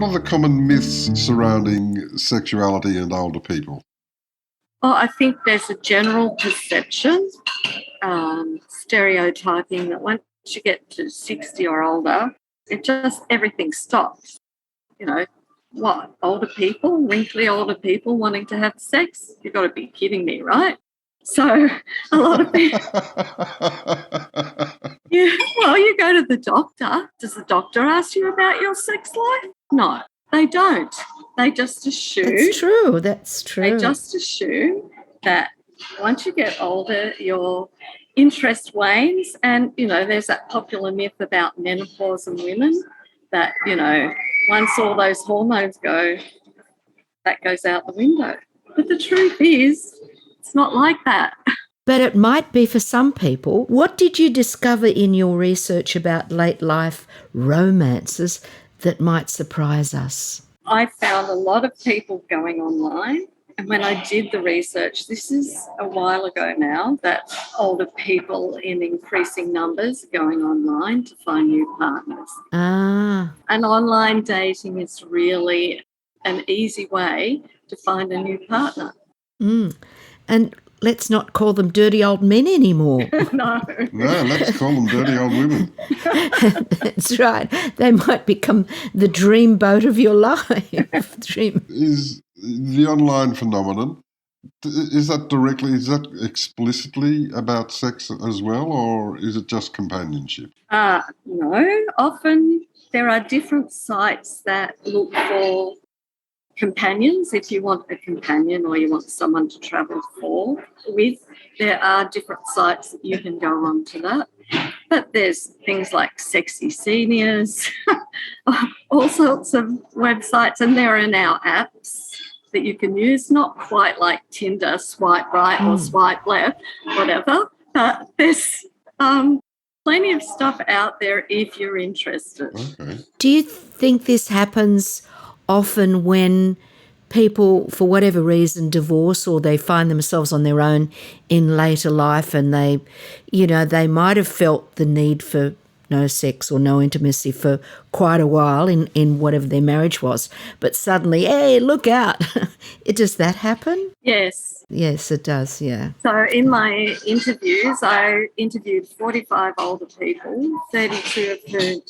What are the common myths surrounding sexuality and older people? Well, I think there's a general perception, stereotyping that once you get to 60 or older, everything stops. You know, what? Older people, wrinkly older people wanting to have sex? You've got to be kidding me, right? So a lot of people, you go to the doctor. Does the doctor ask you about your sex life? No, they don't. They just assume. That's true. They just assume that once you get older, your interest wanes. And, there's that popular myth about menopause and women that, once all those hormones go, that goes out the window. But the truth is, it's not like that. But it might be for some people. What did you discover in your research about late life romances that might surprise us? I found a lot of people going online. And when I did the research, this is a while ago now, that older people in increasing numbers are going online to find new partners. And online dating is really an easy way to find a new partner. And let's not call them dirty old men anymore. No, let's call them dirty old women. That's right. They might become the dream boat of your life. Is the online phenomenon, is that explicitly about sex as well, or is it just companionship? No. Often there are different sites that look for companions. If you want a companion or you want someone to travel with, there are different sites that you can go on to that. But there's things like Sexy Seniors, all sorts of websites, and there are now apps that you can use, not quite like Tinder, swipe right or swipe left, whatever. But there's plenty of stuff out there if you're interested. Okay. Do you think this happens often when people, for whatever reason, divorce or they find themselves on their own in later life and they might have felt the need for no sex or no intimacy for quite a while in whatever their marriage was, but suddenly, hey, look out. Does that happen? Yes. Yes, it does, yeah. So in my interviews, I interviewed 45 older people, 32 of whom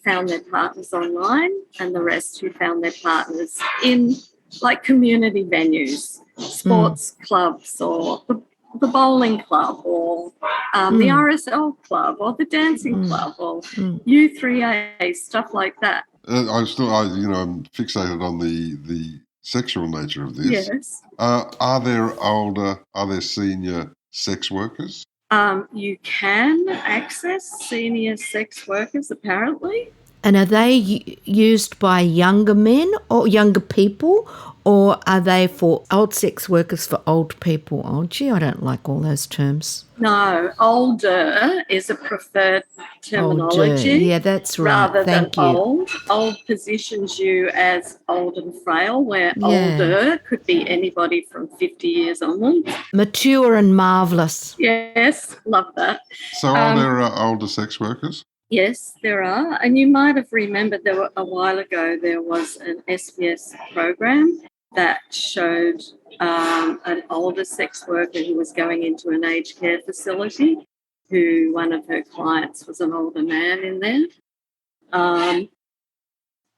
found their partners online and the rest who found their partners in like community venues, sports clubs or the bowling club or the RSL club or the dancing club or U3A, stuff like that. I'm fixated on the sexual nature of this. Yes. Are there senior sex workers? You can access senior sex workers, apparently. And are they used by younger men or younger people, or are they for old sex workers for old people? Oh, gee, I don't like all those terms. No, older is a preferred terminology. Older. Yeah, that's right. Rather Thank than you. old. Old positions you as old and frail, where older could be anybody from 50 years onwards. Mature and marvellous. Yes, love that. So are there older sex workers? Yes, there are. And you might have remembered a while ago there was an SBS program that showed an older sex worker who was going into an aged care facility, who one of her clients was an older man in there.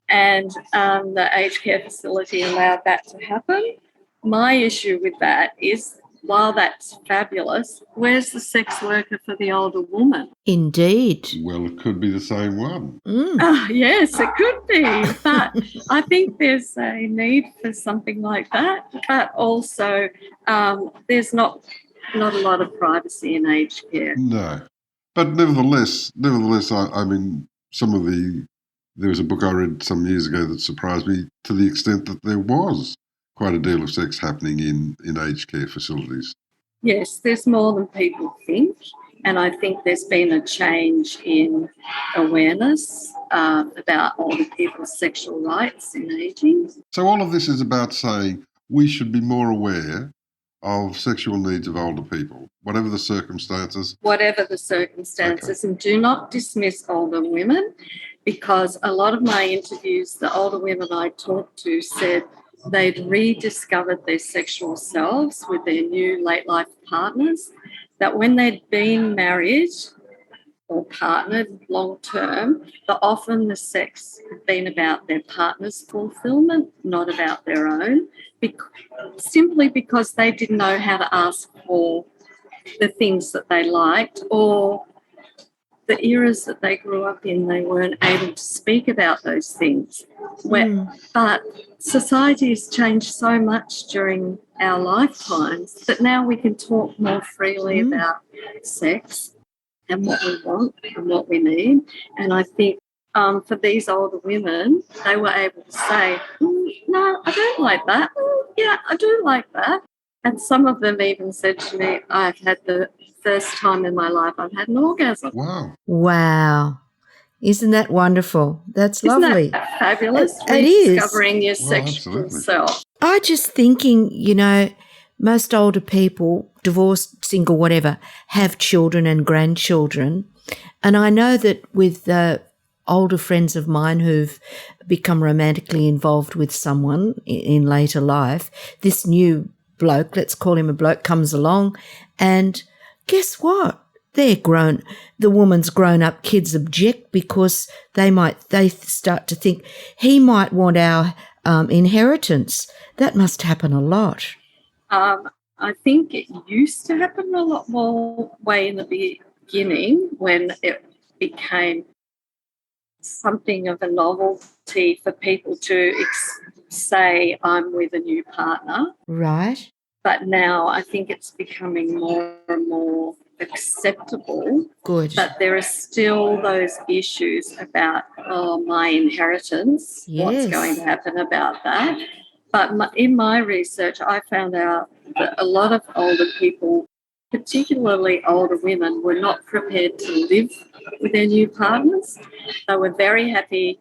And the aged care facility allowed that to happen. My issue with that is, while that's fabulous, where's the sex worker for the older woman? Indeed. Well, it could be the same one. Yes, it could be. But I think there's a need for something like that. But also there's not a lot of privacy in aged care. No. But nevertheless, I mean, there was a book I read some years ago that surprised me to the extent that there was quite a deal of sex happening in aged care facilities. Yes, there's more than people think. And I think there's been a change in awareness about older people's sexual rights in ageing. So all of this is about saying we should be more aware of sexual needs of older people, whatever the circumstances. Whatever the circumstances, okay. And do not dismiss older women. because a lot of my interviews, the older women I talked to said they'd rediscovered their sexual selves with their new late life partners, that when they'd been married or partnered long term, that often the sex had been about their partner's fulfillment, not about their own, simply because they didn't know how to ask for the things that they liked, or the eras that they grew up in, they weren't able to speak about those things. But society has changed so much during our lifetimes that now we can talk more freely about sex and what we want and what we need. And I think for these older women, they were able to say, no, I don't like that. Yeah, I do like that. And some of them even said to me, I've had the first time in my life I've had an orgasm. Wow. Wow. Isn't that wonderful? That's lovely. Isn't that fabulous? It is. Rediscovering your Well, sexual absolutely. self. I just thinking, you know, most older people, divorced, single, whatever, have children and grandchildren. And I know that with older friends of mine who've become romantically involved with someone in later life, this new bloke, let's call him a bloke, comes along, and guess what? They're grown. The woman's grown-up kids object because they start to think he might want our inheritance. That must happen a lot. I think it used to happen a lot more way in the beginning when it became something of a novelty for people to say, I'm with a new partner. Right. But now I think it's becoming more and more acceptable. Good. But there are still those issues about, my inheritance, what's going to happen about that. But in my research, I found out that a lot of older people, particularly older women, were not prepared to live with their new partners. They were very happy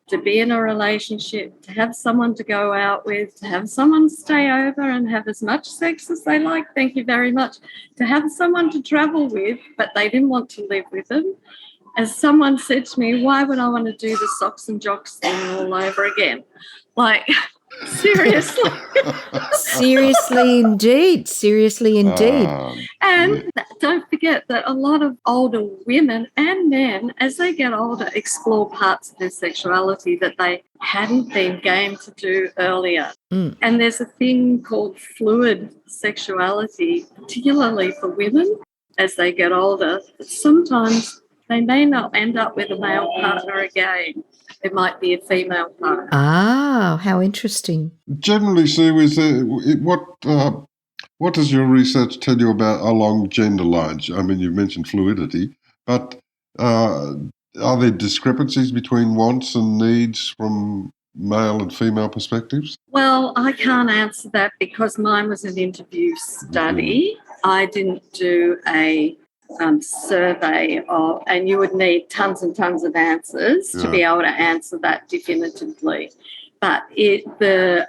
to be in a relationship, to have someone to go out with, to have someone stay over and have as much sex as they like, thank you very much, to have someone to travel with, but they didn't want to live with them. As someone said to me, why would I want to do the socks and jocks thing all over again? Like, seriously. Seriously indeed. Seriously indeed. And don't forget that a lot of older women and men, as they get older, explore parts of their sexuality that they hadn't been game to do earlier. And there's a thing called fluid sexuality, particularly for women as they get older. Sometimes they may not end up with a male partner again. It might be a female partner. Ah, how interesting. Generally, Sue, what does your research tell you about along gender lines? I mean, you've mentioned fluidity, but are there discrepancies between wants and needs from male and female perspectives? Well, I can't answer that because mine was an interview study. I didn't do a survey and you would need tons and tons of answers to be able to answer that definitively. But the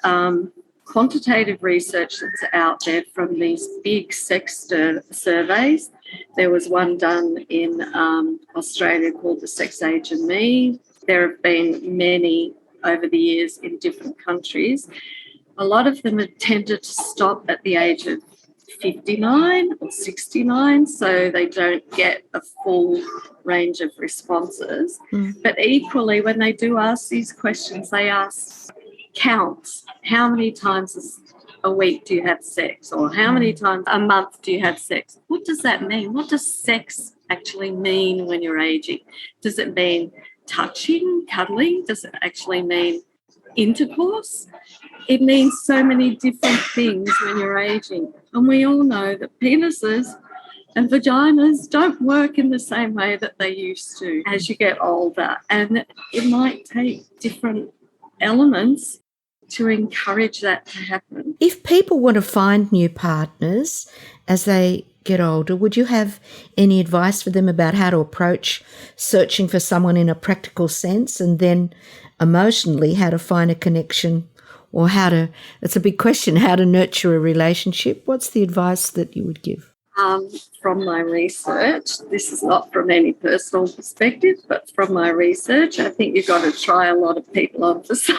quantitative research that's out there from these big sex surveys, there was one done in Australia called the Sex Age and Me. There have been many over the years in different countries. A lot of them have tended to stop at the age of 59 or 69, so they don't get a full range of responses. But equally, when they do ask these questions, they ask counts. How many times a week do you have sex? Or how many times a month do you have sex? What does that mean? What does sex actually mean when you're aging? Does it mean touching, cuddling? Does it actually mean intercourse? It means so many different things when you're aging. And we all know that penises and vaginas don't work in the same way that they used to as you get older. And it might take different elements to encourage that to happen. If people want to find new partners as they get older, would you have any advice for them about how to approach searching for someone in a practical sense, and then emotionally how to find a connection, or it's a big question, how to nurture a relationship? What's the advice that you would give? From my research, this is not from any personal perspective, but from my research, I think you've got to try a lot of people on for size.